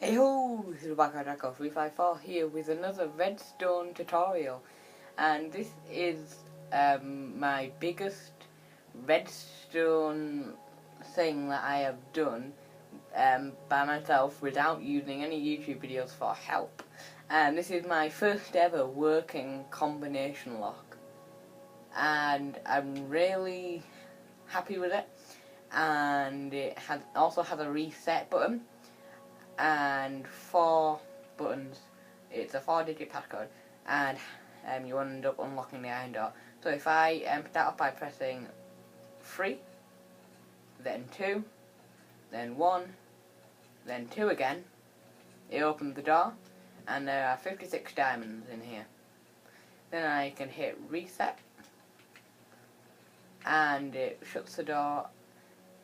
Yo, this is Wacko354 here with another Redstone tutorial, and this is my biggest Redstone thing that I have done by myself without using any YouTube videos for help. And this is my first ever working combination lock, and I'm really happy with it. And it also has a reset button and 4 buttons. It's a 4-digit passcode, and you end up unlocking the iron door. So if I start off by pressing 3, then 2, then 1, then 2 again, it opens the door, and there are 56 diamonds in here. Then I can hit reset, and it shuts the door.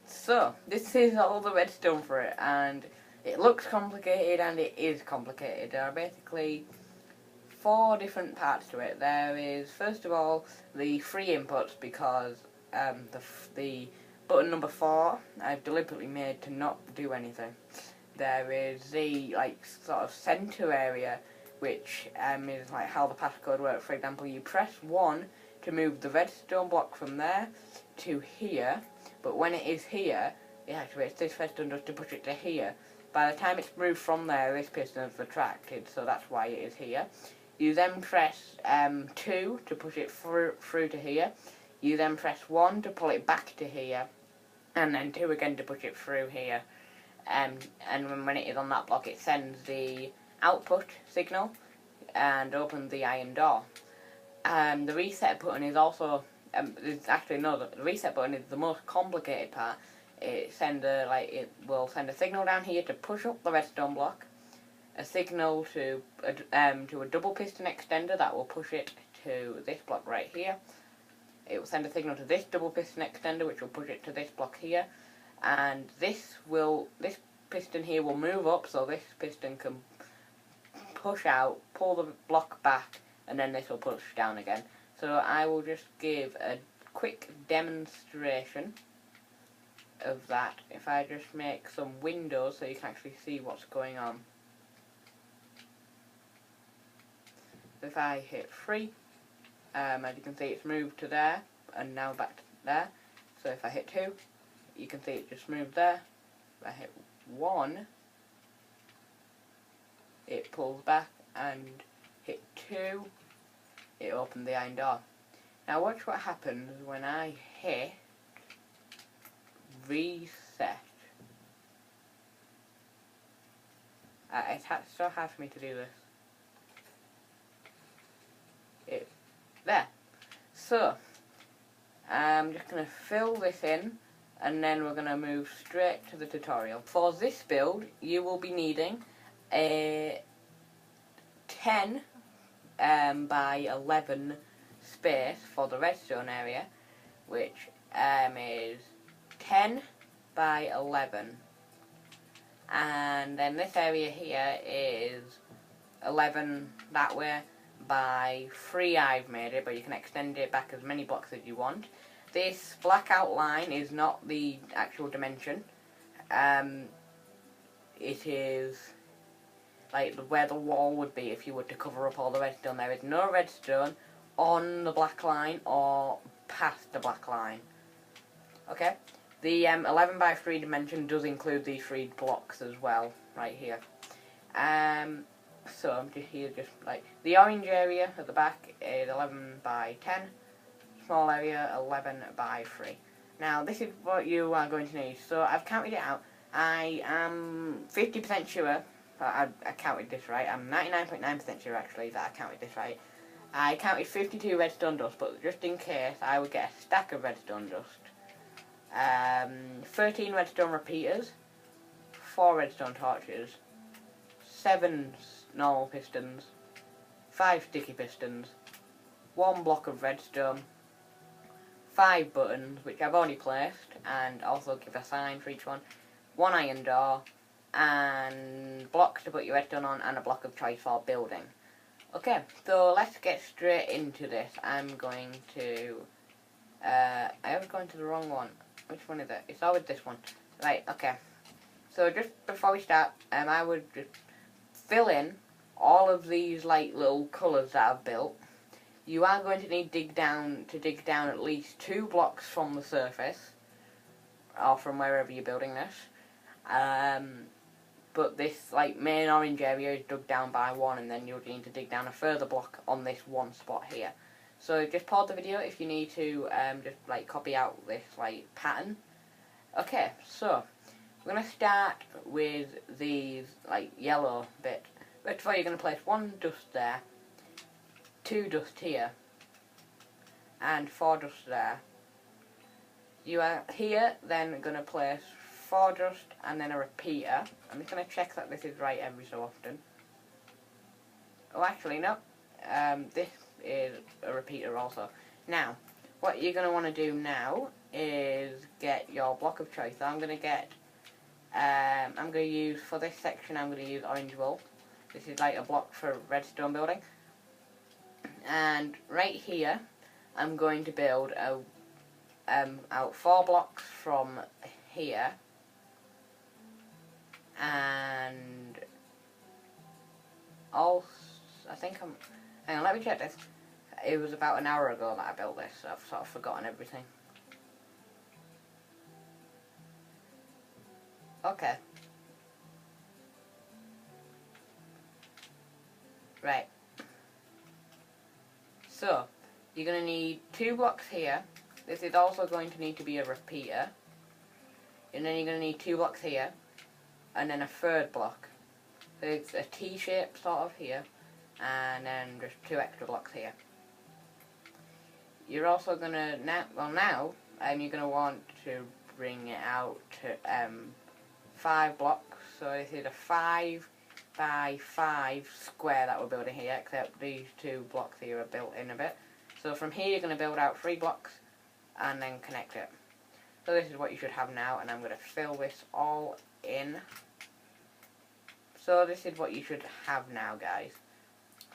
So this is all the redstone for it, and it looks complicated, and it is complicated. There are basically 4 different parts to it. There is, first of all, the 3 inputs, because the button number 4 I've deliberately made to not do anything. There is the sort of center area, which is like how the passcode works. For example, you press 1 to move the redstone block from there to here, but when it is here, it activates this redstone just to push it to here. By the time it's moved from there, this piston is retracted, so that's why it is here. You then press 2 to push it through to here. You then press 1 to pull it back to here, and then 2 again to push it through here. And when it is on that block, it sends the output signal and opens the iron door. The reset button is also the reset button is the most complicated part. It will send a signal down here to push up the redstone block, a signal to a double piston extender that will push it to this block right here. It will send a signal to this double piston extender, which will push it to this block here, and this piston here will move up, so this piston can push out, pull the block back, and then this will push down again. So I will just give a quick demonstration of that if I just make some windows so you can actually see what's going on. If I hit 3, as you can see, it's moved to there and now back to there. So if I hit 2, you can see it just moved there. If I hit 1, it pulls back, and hit 2, it opened the iron door. Now watch what happens when I hit reset. It's so hard for me to do this. There. So I'm just going to fill this in, and then we're going to move straight to the tutorial. For this build, you will be needing a 10 by 11 space for the redstone area, which is 10 by 11, and then this area here is 11 that way by 3. I've made it, but you can extend it back as many blocks as you want. This black outline is not the actual dimension. It is like where the wall would be if you were to cover up all the redstone. There is no redstone on the black line or past the black line. Okay? The 11 by 3 dimension does include these 3 blocks as well, right here. So I'm just here, just like the orange area at the back is 11 by 10, small area 11 by 3. Now this is what you are going to need. So I've counted it out. I am 50% sure that I counted this right. I'm 99.9% sure actually that I counted this right. I counted 52 redstone dust, but just in case I would get a stack of redstone dust. 13 redstone repeaters, 4 redstone torches, 7 normal pistons, 5 sticky pistons, 1 block of redstone, 5 buttons, which I've already placed, and also give a sign for each one, 1 iron door, and blocks to put your redstone on, and a block of choice for building. Okay, so let's get straight into this. I was going to the wrong one. Which one is it? It's always this one. Right, okay. So just before we start, I would just fill in all of these like little colours that I've built. You are going to need to dig down at least 2 blocks from the surface, or from wherever you're building this. But this like main orange area is dug down by 1, and then you'll need to dig down a further block on this one spot here. So just pause the video if you need to just like copy out this like pattern. Okay, so we're gonna start with these like yellow bit. First of all, you're gonna place 1 dust there, 2 dust here, and 4 dust there. You are here then going to place 4 dust and then a repeater. I'm just going to check that this is right every so often. Oh, actually no. This is a repeater also. Now, what you're going to want to do now is get your block of choice. So I'm going to get, I'm going to use, for this section I'm going to use orange wool. This is like a block for redstone building. And right here, I'm going to build out 4 blocks from here, and also I think hang on, let me check this. It was about an hour ago that I built this, so I've sort of forgotten everything. Okay. Right. So, you're going to need 2 blocks here. This is also going to need to be a repeater. And then you're going to need 2 blocks here. And then a 3rd block. So it's a T-shape sort of here. And then just 2 extra blocks here. You're also going to, now you're going to want to bring it out to 5 blocks. So this is a 5 by 5 square that we're building here, except these 2 blocks here are built in a bit. So from here you're going to build out 3 blocks and then connect it. So this is what you should have now, and I'm going to fill this all in. So this is what you should have now, guys.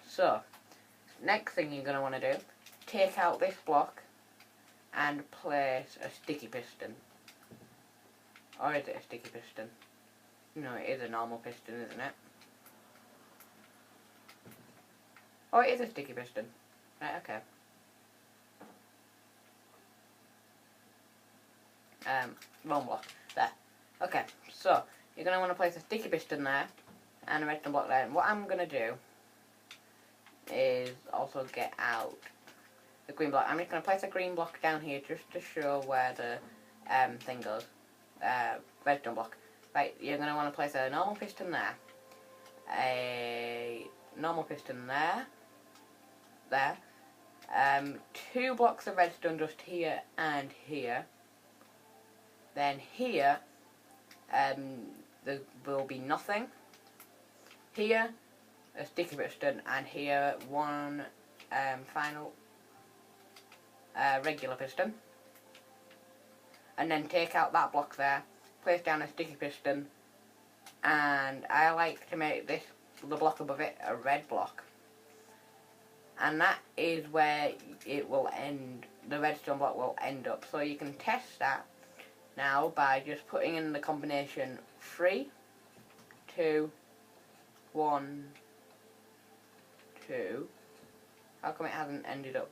So, next thing you're going to want to do, take out this block and place a sticky piston. Or is it a sticky piston? No, it is a normal piston, isn't it? Oh, it is a sticky piston. Right, okay. Wrong block. There. Okay, so you're going to want to place a sticky piston there and a redstone block there. And what I'm going to do is also get out the green block. I'm just going to place a green block down here just to show where the thing goes. Redstone block. Right, you're going to want to place a normal piston there, a normal piston there, 2 blocks of redstone just here and here. Then here, there will be nothing. Here, a sticky piston, and here 1 final regular piston. And then take out that block there, place down a sticky piston, and I like to make this, the block above it, a red block. And that is where it will end, the redstone block will end up. So you can test that now by just putting in the combination 3, 2, 1, 2. How come it hasn't ended up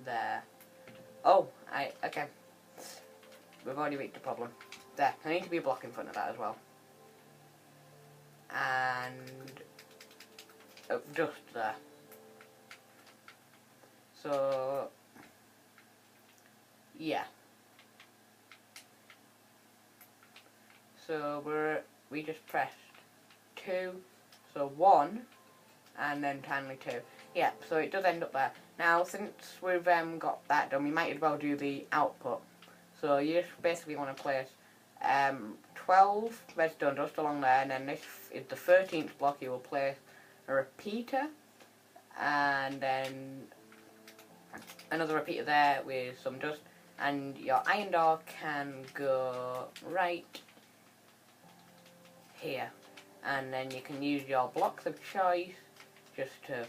there? Oh, okay. We've already reached the problem. There, there needs to be a block in front of that as well. And just there. So, yeah. So we just pressed 2, so 1, and then finally 2. Yeah, so it does end up there. Now, since we've got that done, we might as well do the output. So you just basically want to place 12 redstone dust along there, and then this is the 13th block. You will place a repeater, and then another repeater there with some dust, and your iron door can go right here. And then you can use your blocks of choice just to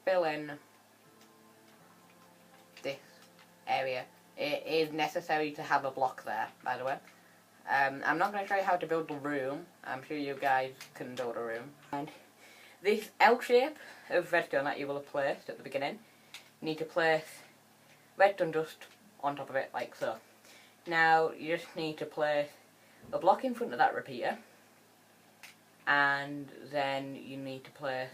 fill in this area. It is necessary to have a block there, by the way. I'm not going to show you how to build the room. I'm sure you guys can build a room. And this L shape of redstone that you will have placed at the beginning, you need to place redstone dust on top of it, like so. Now you just need to place a block in front of that repeater, and then you need to place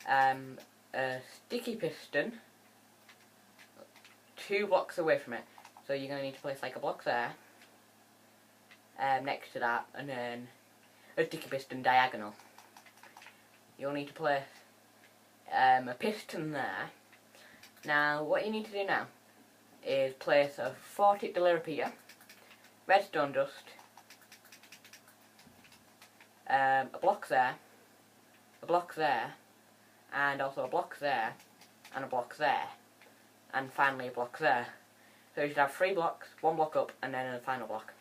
a sticky piston 2 blocks away from it. So you're going to need to place like a block there, next to that, and then a sticky piston diagonal. You'll need to place a piston there. Now what you need to do now is place a 4-tick delay repeater, redstone dust, a block there, a block there, and also a block there, and a block there, and finally a block there. So you should have 3 blocks, 1 block up, and then a final block.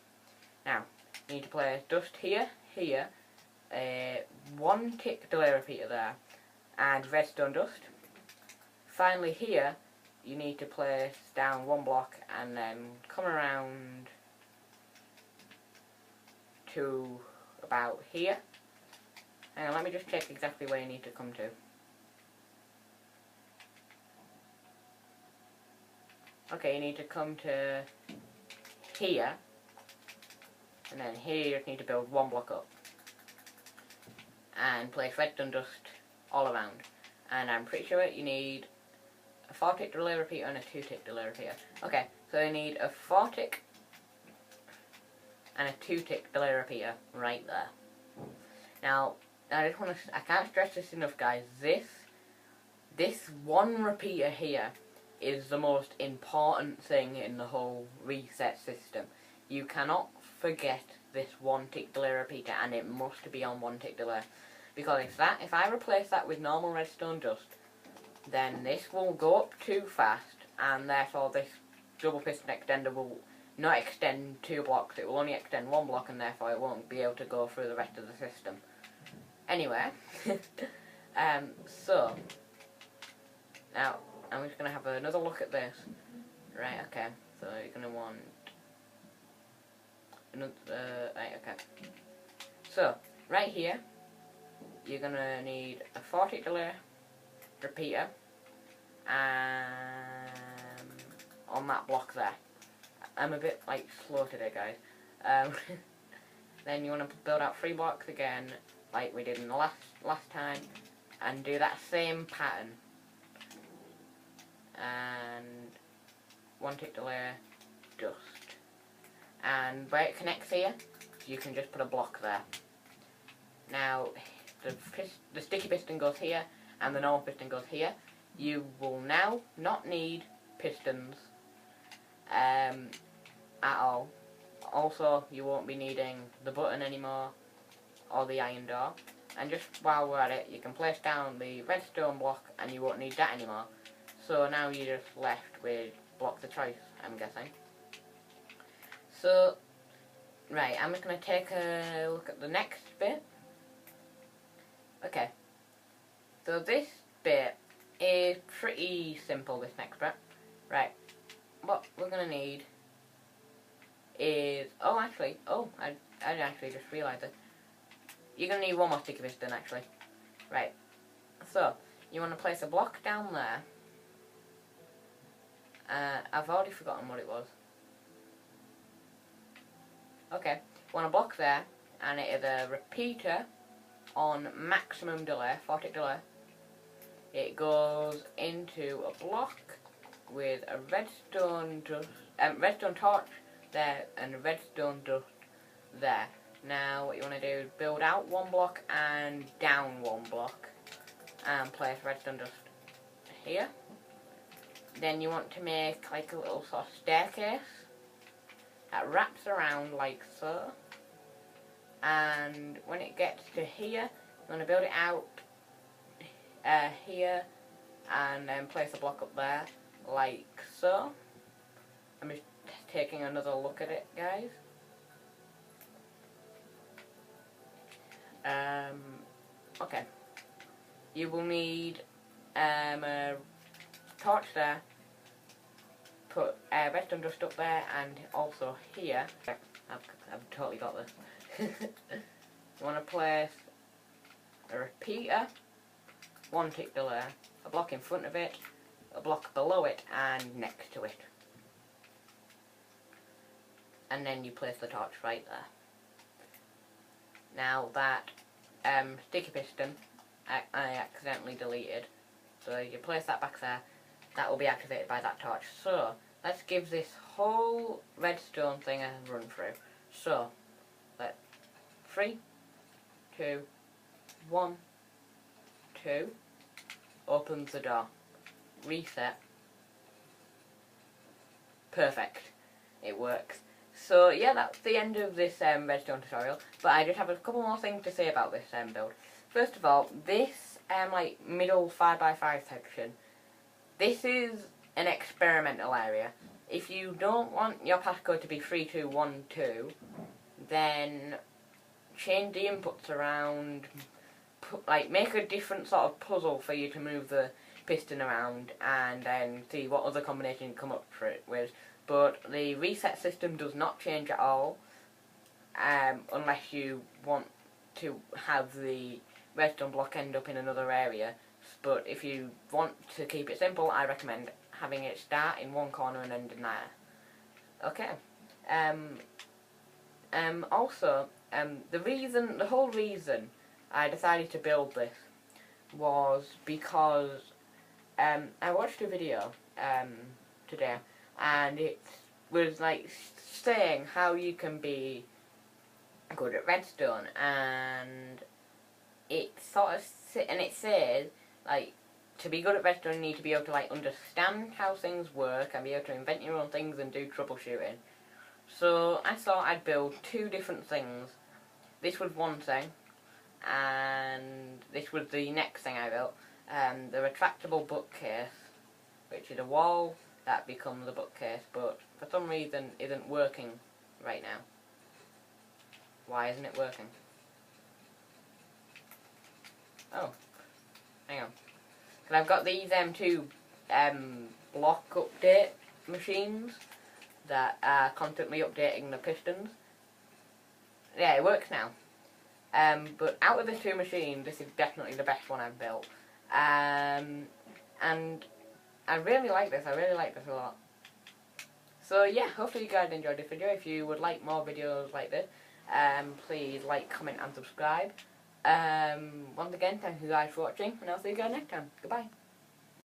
Now, you need to place dust here, here, 1-tick delay repeater there, and redstone dust. Finally here, you need to place down 1 block, and then come around to about here. Hang on, let me just check exactly where you need to come to. Okay, you need to come to here, and then here you just need to build 1 block up, and place redstone dust all around. And I'm pretty sure you need a 4-tick delay repeater and a 2-tick delay repeater. Okay, so you need a 4-tick and a 2-tick delay repeater right there. Now, I can't stress this enough, guys. This one repeater here is the most important thing in the whole reset system. You cannot forget this 1-tick delay repeater, and it must be on 1-tick delay. Because if I replace that with normal redstone dust, then this will go up too fast, and therefore this double piston extender will not extend 2 blocks, it will only extend 1 block, and therefore it won't be able to go through the rest of the system. Anyway, so, now, I'm just going to have another look at this. Right, okay, so you're going to want another, right, okay. So, right here, you're going to need a 4-tick delay repeater on that block there. I'm a bit, like, slow today, guys. Then you want to build out 3 blocks again, like we did in the last time, and do that same pattern. And 1-tick delay dust. And where it connects here, you can just put a block there. Now, the sticky piston goes here, and the normal piston goes here. You will now not need pistons at all. Also, you won't be needing the button anymore, or the iron door. And just while we're at it, you can place down the redstone block, and you won't need that anymore. So now you're just left with blocks of choice, I'm guessing. So, right, I'm just going to take a look at the next bit. Okay, so this bit is pretty simple, this next bit. Right, what we're going to need is, I actually just realised it. You're going to need 1 more sticky piston, actually. Right, so, you want to place a block down there. I've already forgotten what it was. Okay, want a block there, and it is a repeater on maximum delay, 4-tick delay. It goes into a block with a redstone torch there and a redstone dust there. Now what you want to do is build out 1 block and down 1 block, and place redstone dust here. Then you want to make like a little sort of staircase that wraps around like so. And when it gets to here, you want to build it out here, and then place a block up there like so. I'm just taking another look at it, guys. Okay. You will need a torch there, put redstone dust up there, and also here. I've totally got this. You want to place a repeater, one tick delay, a block in front of it, a block below it, and next to it. And then you place the torch right there. Now that sticky piston, I accidentally deleted. So you place that back there, that will be activated by that torch. So, let's give this whole redstone thing a run through. So, 3, 2, 1, 2, opens the door, reset, perfect, it works. So yeah, that's the end of this redstone tutorial, but I just have a couple more things to say about this build. First of all, this like middle 5x5 section, this is an experimental area. If you don't want your passcode to be 3212, then change the inputs around, like make a different sort of puzzle for you to move the piston around, and then see what other combination you come up for it with. But the reset system does not change at all, unless you want to have the redstone block end up in another area. But if you want to keep it simple, I recommend having it start in one corner and end in there. Okay. Also, the whole reason I decided to build this was because I watched a video today, and it was like saying how you can be good at redstone, and it says like to be good at redstone you need to be able to like understand how things work and be able to invent your own things and do troubleshooting. So I thought I'd build two different things. This was one thing, and this was the next thing I built. The retractable bookcase, which is a wall that becomes a bookcase, but for some reason isn't working right now. Why isn't it working? Oh, hang on. Because I've got these two block update machines that are constantly updating the pistons. Yeah, it works now. But out of the two machines, this is definitely the best one I've built. And I really like this. I really like this a lot. So yeah, hopefully you guys enjoyed this video. If you would like more videos like this, please like, comment and subscribe. Once again, thank you guys for watching, and I'll see you guys next time. Goodbye.